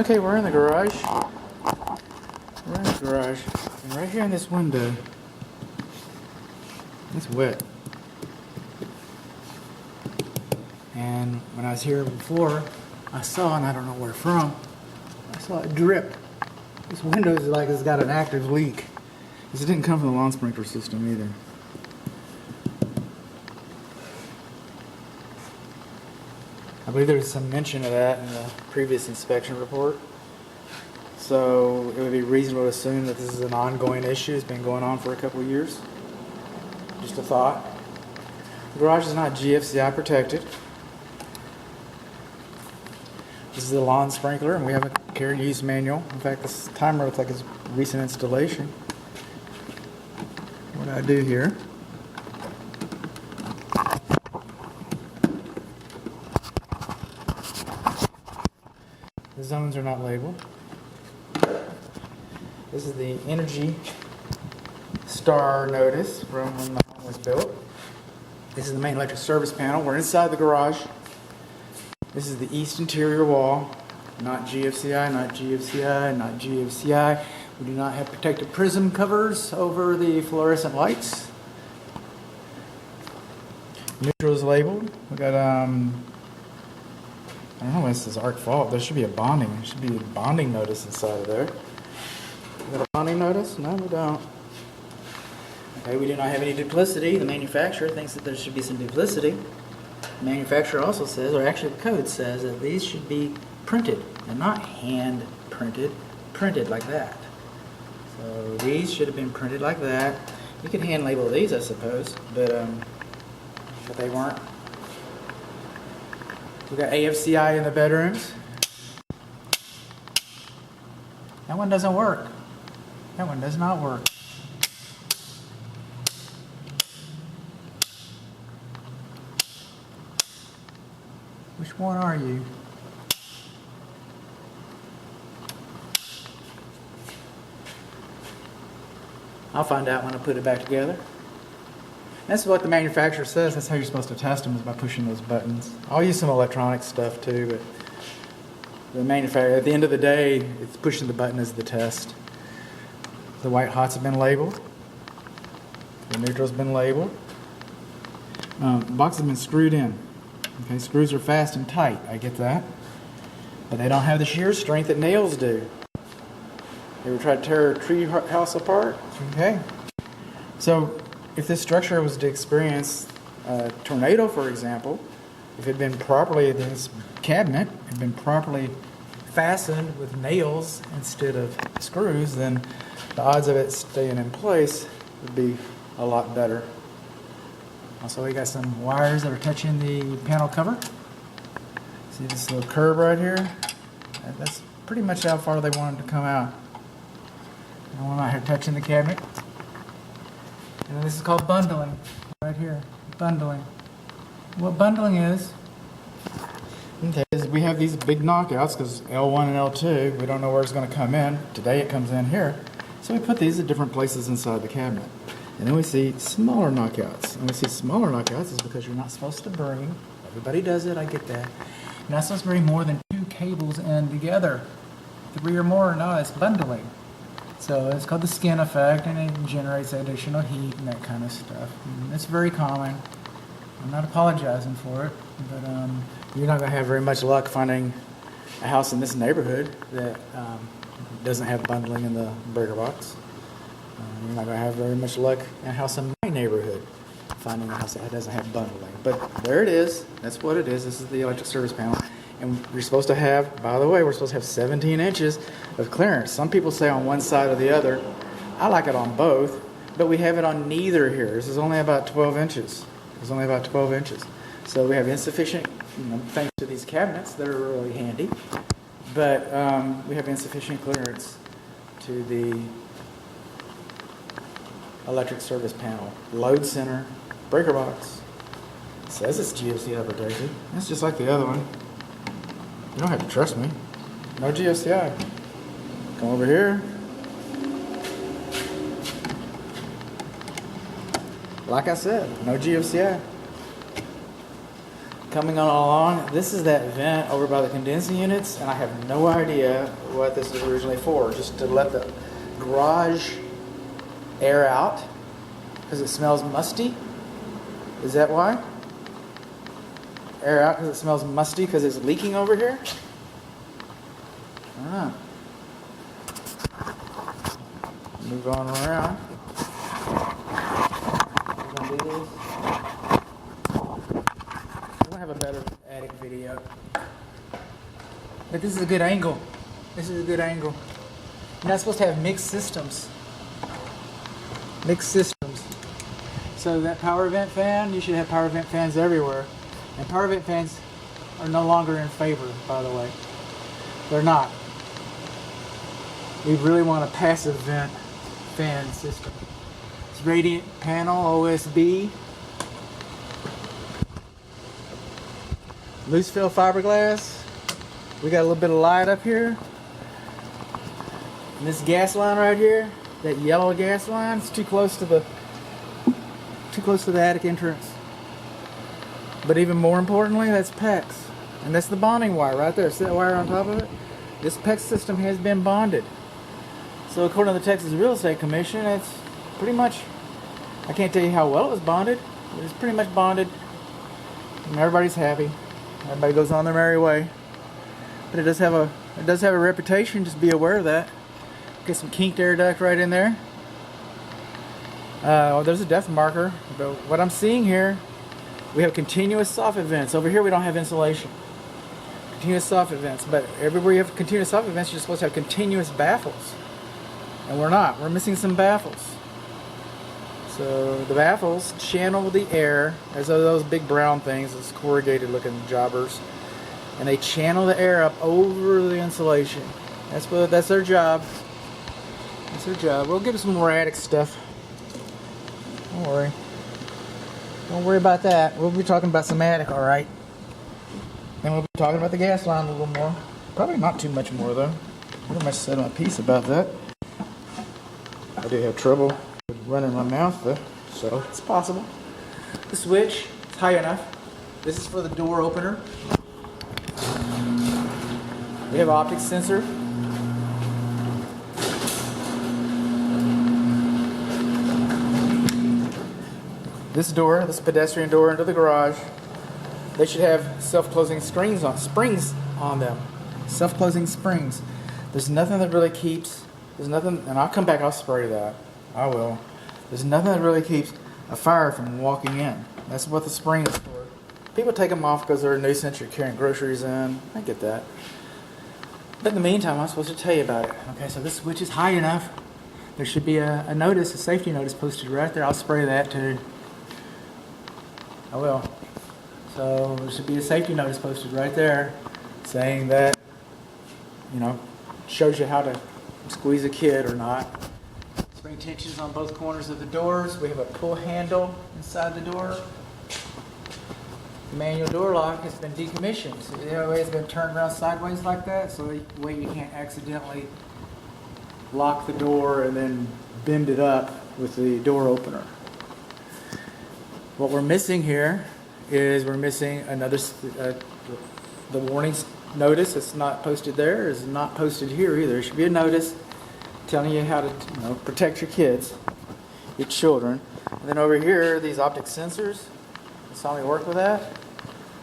Okay, we're in the garage. We're in the garage. And right here in this window, it's wet. And when I was here before, I saw, and I don't know where from, I saw it drip. This window is like it's got an active leak. This didn't come from the lawn sprinkler system either. I believe there was some mention of that in the previous inspection report. So it would be reasonable to assume that this is an ongoing issue. It's been going on for a couple of years. Just a thought. The garage is not GFCI protected. This is a lawn sprinkler, and we have a care and use manual. In fact, this timer looks like it's recent installation. What do I do here? The zones are not labeled. This is the Energy Star notice from when the home was built. This is the main electric service panel. We're inside the garage. This is the east interior wall. Not GFCI, not GFCI, not GFCI. We do not have protective prism covers over the fluorescent lights. Neutral is labeled. We got I don't know what this is arc fault. There should be a bonding. There should be a bonding notice inside of there. We got a bonding notice? No, we don't. Okay, we do not have any duplicity. The manufacturer thinks that there should be some duplicity. The manufacturer also says, or actually the code says, that these should be printed and not hand printed, printed like that. So these should have been printed like that. You could hand label these, I suppose, but they weren't. We got AFCI in the bedrooms. That one doesn't work. That one does not work. Which one are you? I'll find out when I put it back together. That's what the manufacturer says. That's how you're supposed to test them, is by pushing those buttons. I'll use some electronic stuff too, but the manufacturer, at the end of the day, it's pushing the button as the test. The white hots have been labeled. The neutral's been labeled. The boxes have been screwed in. Okay, screws are fast and tight. I get that, but they don't have the shear strength that nails do. You ever try to tear a tree house apart? Okay. So if this structure was to experience a tornado, for example, if it had been properly, this cabinet had been properly fastened with nails instead of screws, then the odds of it staying in place would be a lot better. Also, we got some wires that are touching the panel cover. See this little curve right here? That's pretty much how far they want it to come out. And one out here touching the cabinet. And then this is called bundling, right here, bundling. What bundling is we have these big knockouts because L1 and L2, we don't know where it's going to come in. Today it comes in here. So we put these at different places inside the cabinet. And then we see smaller knockouts. And we see smaller knockouts is because you're not supposed to bring, everybody does it, I get that. You're not supposed to bring more than 2 cables in together. 3 or more, no, it's bundling. So it's called the skin effect, and it generates additional heat and that kind of stuff. And it's very common. I'm not apologizing for it, but you're not going to have very much luck finding a house in this neighborhood that doesn't have bundling in the breaker box. You're not going to have very much luck in a house in my neighborhood finding a house that doesn't have bundling. But there it is. That's what it is. This is the electric service panel. And you're supposed to have, by the way, we're supposed to have 17 inches of clearance. Some people say on one side or the other. I like it on both, but we have it on neither here. This is only about 12 inches. It's only about 12 inches. So we have insufficient, thanks to these cabinets that are really handy, but we have insufficient clearance to the electric service panel. Load center, breaker box. It says it's GFCI protected. It's just like the other one. You don't have to trust me. No GFCI. Come over here. Like I said, no GFCI. coming on along. This is that vent over by the condensing units, and I have no idea what this is originally for. Just to let the garage air out because it smells musty. Is that why? Air out because it smells musty because it's leaking over here? I don't know. Move on around. We're gonna do this. We'll have a better attic video. But this is a good angle. This is a good angle. You're not supposed to have mixed systems. Mixed systems. So that power vent fan, you should have power vent fans everywhere. And power vent fans are no longer in favor, by the way. They're not. We really want a passive vent fan system. It's radiant panel, OSB. Loose fill fiberglass. We got a little bit of light up here. And this gas line right here, that yellow gas line, it's too close to the attic entrance. But even more importantly, that's PEX. And that's the bonding wire right there. See that wire on top of it? This PEX system has been bonded. So according to the Texas Real Estate Commission, it's pretty much, I can't tell you how well it was bonded, but it's pretty much bonded. And everybody's happy. Everybody goes on their merry way. But it does have a reputation, just be aware of that. Get some kinked air duct right in there. Well, there's a depth marker, but what I'm seeing here, we have continuous soffit vents. Over here we don't have insulation. Continuous soffit vents, but everywhere you have continuous soffit vents, you're supposed to have continuous baffles. And we're not. We're missing some baffles. So the baffles channel the air, as though those big brown things, those corrugated looking jobbers, and they channel the air up over the insulation. That's their job. That's their job. We'll get some more attic stuff. Don't worry. Don't worry about that. We'll be talking about some attic, all right. And we'll be talking about the gas line a little more. Probably not too much more, though. Pretty much said my piece about that. I do have trouble with running my mouth, though, so it's possible. The switch is high enough. This is for the door opener. We have an optic sensor. This door, this pedestrian door into the garage, they should have self-closing springs on them. Self-closing springs. There's nothing that really keeps, and I'll come back, I'll spray that. I will. There's nothing that really keeps a fire from walking in. That's what the spring is for. People take them off because they're a nuisance, you're carrying groceries in. I get that. But in the meantime, I'm supposed to tell you about it. Okay, so this switch is high enough. There should be a notice, a safety notice posted right there. I'll spray that too. I will. So there should be a safety notice posted right there saying that, shows you how to squeeze a kid or not. Spring tensions on both corners of the doors. We have a pull handle inside the door. The manual door lock has been decommissioned. So the other way it's been turned around sideways like that, so that way you can't accidentally lock the door and then bend it up with the door opener. What we're missing here is we're missing another, the warning notice that's not posted there is not posted here either. There should be a notice telling you how to protect your kids, your children. And then over here, these optic sensors, you saw me work with that.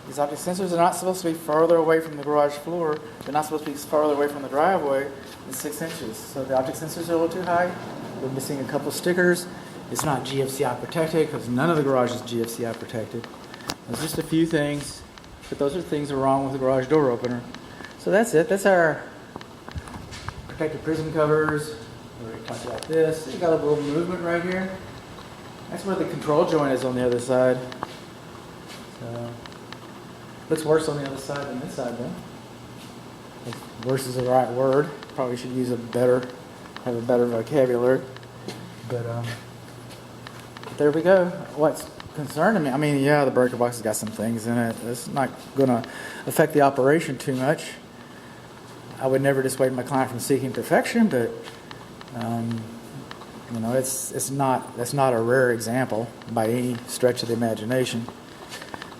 These optic sensors are not supposed to be farther away from the garage floor. They're not supposed to be farther away from the driveway than 6 inches. So the optic sensors are a little too high. We're missing a couple stickers. It's not GFCI protected because none of the garage is GFCI protected. There's just a few things, but those are things that are wrong with the garage door opener. So that's it. That's our protective prism covers. We already talked about this. You got a little movement right here. That's where the control joint is on the other side. So looks worse on the other side than this side, though. If worse is the right word. Probably should use have a better vocabulary. But there we go. What's concerning me, the breaker box has got some things in it. It's not going to affect the operation too much. I would never dissuade my client from seeking perfection, but that's not a rare example by any stretch of the imagination.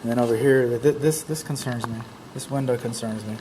And then over here, this concerns me. This window concerns me.